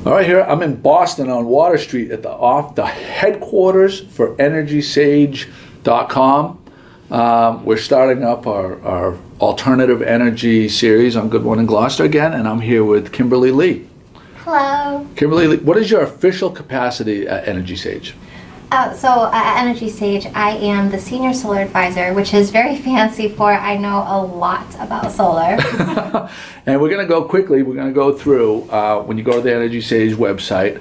All right, here I'm in Boston on Water Street at the headquarters for EnergySage.com. We're starting up our alternative energy series on Good Morning Gloucester again, and I'm here with Kimberly Lee. Hello. Kimberly Lee, what is your official capacity at EnergySage? So at EnergySage, I am the Senior Solar Advisor, which is very fancy for I know a lot about solar. And we're going to go quickly, we're going to go through, when you go to the EnergySage website,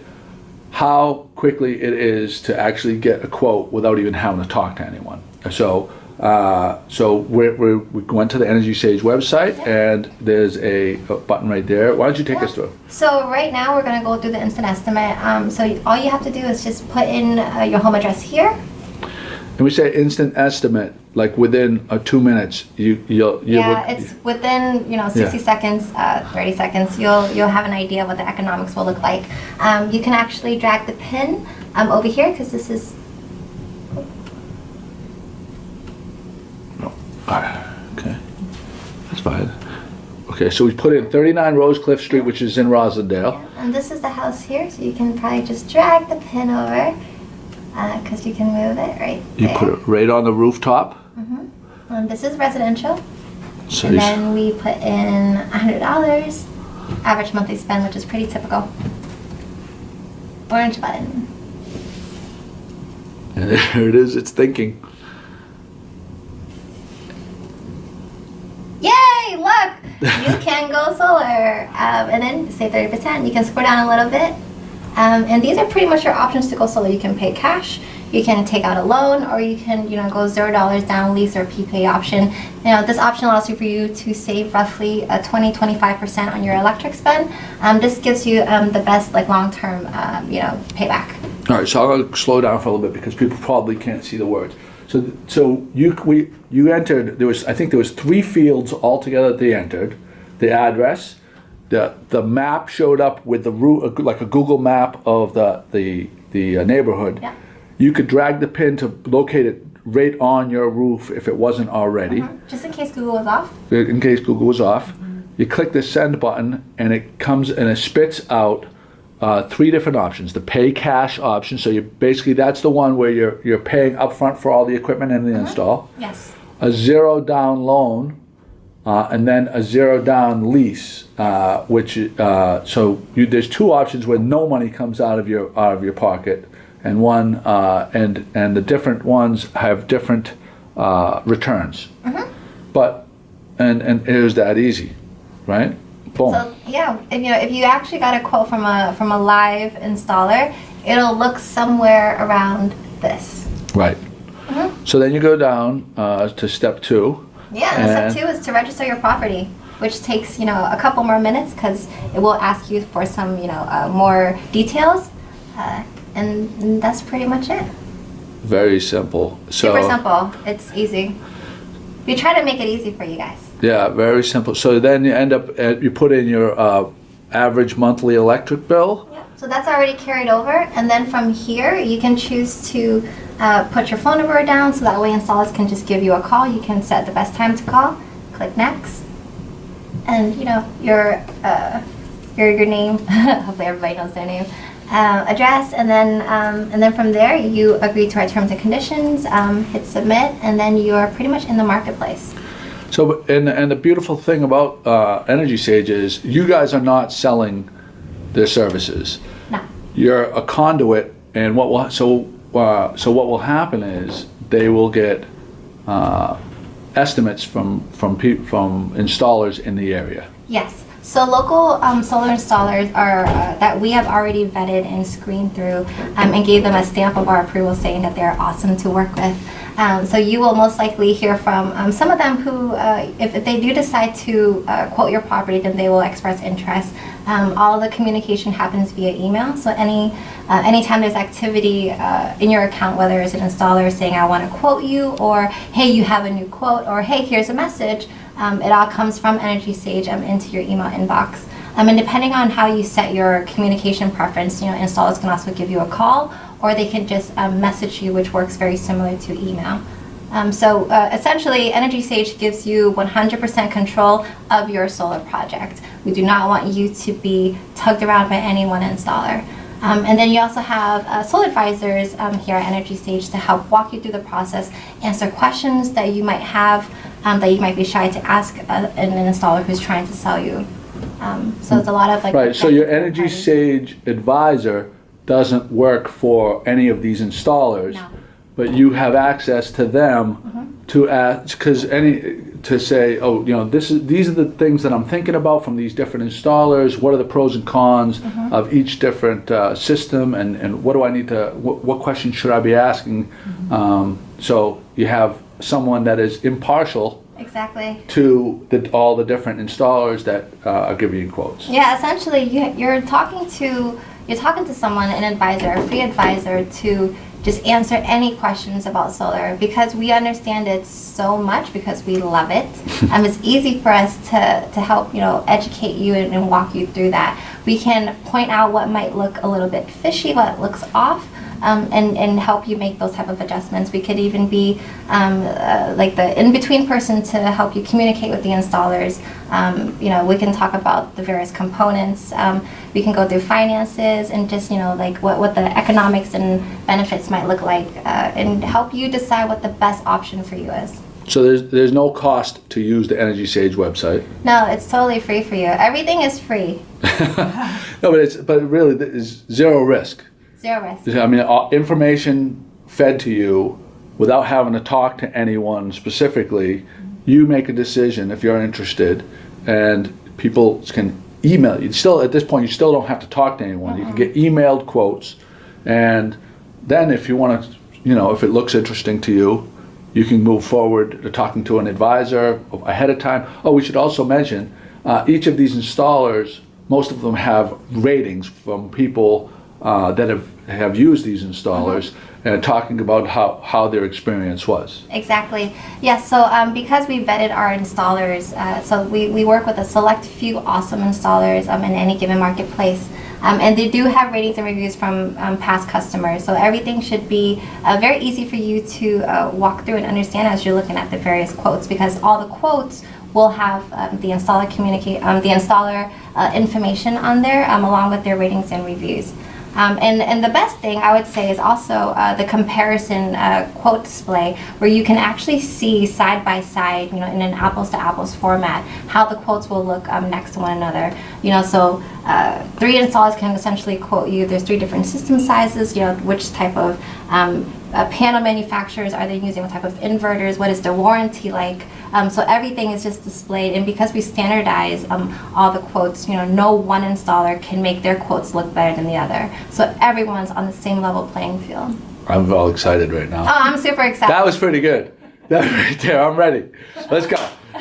how quickly it is to actually get a quote without even having to talk to anyone. So we went to the EnergySage website, and there's a button right there. Why don't you take us through? So right now we're going to go through the instant estimate. So all you have to do is just put in your home address here. And we say instant estimate, like within 2 minutes. It's within 60 seconds, 30 seconds. You'll have an idea of what the economics will look like. You can actually drag the pin over here because this is. Okay, that's fine. Okay, so we put in 39 Rosecliff Street, which is in Roslindale. Yeah, and this is the house here, so you can probably just drag the pin over, because you can move it right You there. put it right on the rooftop. Mm-hmm. This is residential. So and then we put in $100, average monthly spend, which is pretty typical. Orange button. And there it is, it's thinking. Yay, look! You can go solar. And then say 30%. You can scroll down a little bit. And these are pretty much your options to go solar. You can pay cash, you can take out a loan, or you can go $0 down lease or PPA option. This option allows you to save roughly 20-25% on your electric spend. This gives you the best long-term payback. All right, so I'm going to slow down for a little bit because people probably can't see the words. So you entered. I think there was 3 fields altogether that they entered. The address, the map showed up with the route, like a Google map of the neighborhood. Yeah. You could drag the pin to locate it right on your roof if it wasn't already. Mm-hmm. Just in case Google was off. In case Google was off, you click the send button, and it comes and it spits out 3 different options. The pay cash option, so that's the one where you're paying upfront for all the equipment and the install. Yes. A 0 down loan, and then a 0 down lease, there's 2 options where no money comes out of your pocket, and one and the different ones have different returns. Mm-hmm. But and it was that easy, right? Boom. So yeah, if you actually got a quote from a live installer, it'll look somewhere around this. Right. Mm-hmm. So then you go down to step 2. Yeah, and step 2 is to register your property, which takes a couple more minutes because it will ask you for some more details, and that's pretty much it. Very simple. Super simple. It's easy. We try to make it easy for you guys. Yeah, very simple. So then you end up, you put in your average monthly electric bill. Yeah, so that's already carried over. And then from here, you can choose to put your phone number down so that way installers can just give you a call. You can set the best time to call, click next, and your name, hopefully everybody knows their name, address, and then from there, you agree to our terms and conditions, hit submit, and then you're pretty much in the marketplace. So, and the beautiful thing about EnergySage is you guys are not selling their services. No. You're a conduit, and what will happen is they will get estimates from installers in the area. Yes. So local solar installers are that we have already vetted and screened through and gave them a stamp of our approval saying that they're awesome to work with. So you will most likely hear from some of them who, if they do decide to quote your property, then they will express interest. All the communication happens via email. So anytime there's activity in your account, whether it's an installer saying, I want to quote you, or hey, you have a new quote, or hey, here's a message, it all comes from EnergySage into your email inbox. And depending on how you set your communication preference, installers can also give you a call, or they can just message you, which works very similar to email. Essentially, EnergySage gives you 100% control of your solar project. We do not want you to be tugged around by any one installer. And then you also have solar advisors here at EnergySage to help walk you through the process, answer questions that you might have that you might be shy to ask an installer who's trying to sell you. So it's a lot of like... Right, so your EnergySage advisor doesn't work for any of these installers, No. but you have access to them to ask, to say, oh, these are the things that I'm thinking about from these different installers. What are the pros and cons of each different system, and what do I need to, what questions should I be asking? So you have someone that is impartial Exactly. to all the different installers that are giving you quotes. Yeah, essentially, you're talking to someone, an advisor, a free advisor, to just answer any questions about solar, because we understand it so much, because we love it. It's easy for us to help educate you and walk you through that. We can point out what might look a little bit fishy, what looks off. And help you make those type of adjustments. We could even be like the in-between person to help you communicate with the installers. We can talk about the various components. We can go through finances and just like what the economics and benefits might look like, and help you decide what the best option for you is. So there's no cost to use the EnergySage website. No, it's totally free for you. Everything is free. No, but really it's zero risk. Zero risk. I mean, information fed to you without having to talk to anyone specifically. You make a decision if you're interested, and people can email you. Still, at this point, you still don't have to talk to anyone. You can get emailed quotes, and then if you want to, if it looks interesting to you, you can move forward to talking to an advisor ahead of time. Oh, we should also mention, each of these installers, most of them have ratings from people that have used these installers, and talking about how their experience was. Exactly. Yes. So because we vetted our installers, so we work with a select few awesome installers in any given marketplace, and they do have ratings and reviews from past customers. So everything should be very easy for you to walk through and understand as you're looking at the various quotes, because all the quotes will have the installer information on there, along with their ratings and reviews. And the best thing I would say is also the comparison quote display, where you can actually see side by side, in an apples to apples format, how the quotes will look next to one another. So 3 installers can essentially quote you. There's 3 different system sizes. Which type of panel manufacturers are they using? What type of inverters? What is their warranty like? So everything is just displayed, and because we standardize all the quotes, no one installer can make their quotes look better than the other. So everyone's on the same level playing field. I'm all excited right now. Oh, I'm super excited. That was pretty good. That right there, I'm ready. Let's go.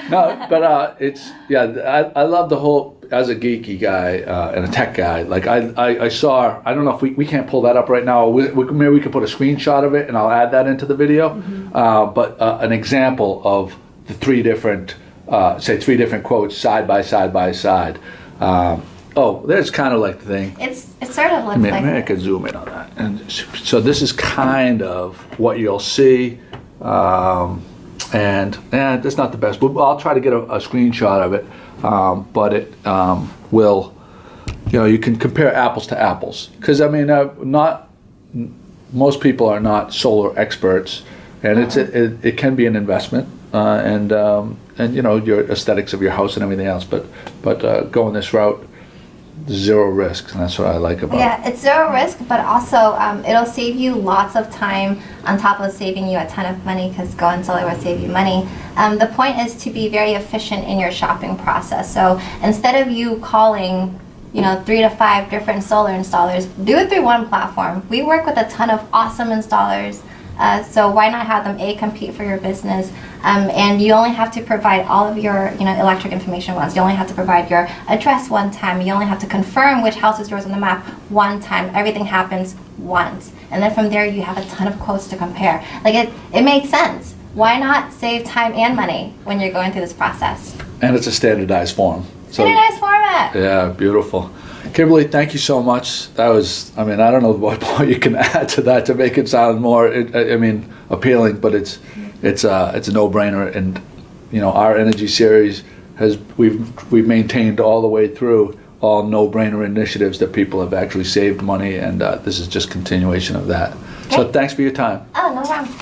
No, but I love the whole, as a geeky guy and a tech guy, like I saw, I don't know if we can't pull that up right now. Maybe we could put a screenshot of it and I'll add that into the video. But an example of the 3 different, say 3 different quotes side by side. There's kind of like the thing. It sort of looks like. Maybe I could zoom in on that. And so this is kind of what you'll see. That's not the best. I'll try to get a screenshot of it. But it will, you can compare apples to apples. Because most people are not solar experts, and it can be an investment. And your aesthetics of your house and everything else, but going this route, zero risk, and that's what I like about it. Yeah, it's zero risk, but also it'll save you lots of time on top of saving you a ton of money, because going solar will save you money. The point is to be very efficient in your shopping process. So instead of you calling 3 to 5 different solar installers, do it through one platform. We work with a ton of awesome installers. So why not have them compete for your business, and you only have to provide all of your electric information once. You only have to provide your address one time. You only have to confirm which house is yours on the map one time. Everything happens once, and then from there you have a ton of quotes to compare. Like it makes sense. Why not save time and money when you're going through this process? And it's a standardized form. Standardized format. Yeah, beautiful. Kimberly, thank you so much. That was, I don't know what more you can add to that to make it sound more, appealing, but it's a no-brainer. And, our energy series we've maintained all the way through all no-brainer initiatives that people have actually saved money, and this is just continuation of that. So Okay. thanks for your time. Oh, no problem.